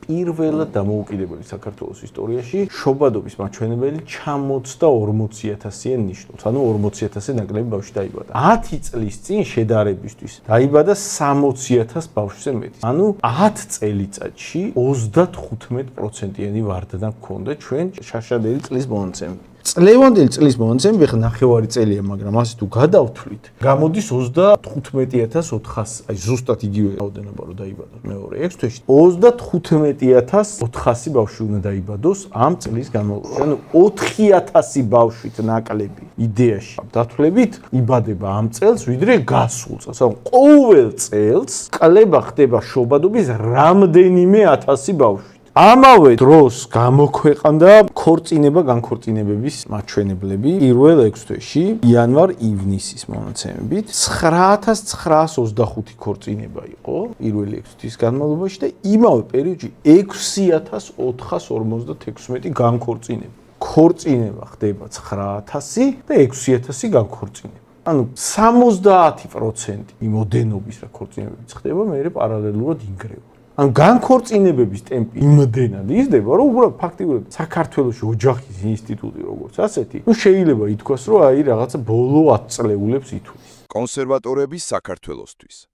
პირველად დამოუკიდებელი საქართველოს ისტორიაში შობადობის მაჩვენებელი ჩამოწდა 40,000-იან ნიშნულს. ანუ 40,000 ნაკლები ბავშვი დაიბადა. 10 წლის წინ შედარებისთვის დაიბადა 60,000 ბავშვზე მეტი. ანუ 10 წელიწადში 35%-იანი ვარდნა გქონდა ჩვენ შაშადელი წლის მონაცემები. წლევანდელი წლის მონაცემები ხა ნახევარი წელია, მაგრამ ასე თუ გადავთვლით, გამოდის 35,400, აი ზუსტად იგივე რაოდენობა რომ დაიბადოს მეორე 6 თვეში. 35,400 ბავშვი უნდა დაიბადოს ამ წლის განმავლობაში. ანუ 4,000 ბავშვით ნაკლები იდეაში. დათვლებით იბადება ამ წელს, ვიდრე გასულ წელს. ანუ ყოველ წელს კლება ხდება შობადობის რამდენიმე 1000 ბავშვი. ამავე დროს გამოქვეყნდა ქორწინება-განქორწინებების მაჩვენებლები პირველ 6 თვეში იანვარ-ივნისის მონაცემებით 9925 ქორწინება იყო პირველი 6 თვის განმავლობაში და იმავე პერიოდში 6456 განქორწინება. ქორწინება ხდება 9000 და 6000 განქორწინება. ანუ 70% იმოდენობის რა ქორწინებებიც ხდება, მე პარალელურად ინგრევა. ან განქორწინებების ტემპი იმდენად იზრდება, რომ უბრალოდ ფაქტიურად საქართველოში ოჯახის ინსტიტუტი როგორც ასეთი, შეიძლება ითქვას, რომ აი რაღაცა ბოლო 10 წლეულებს ითვლის. კონსერვატორების საქართველოსთვის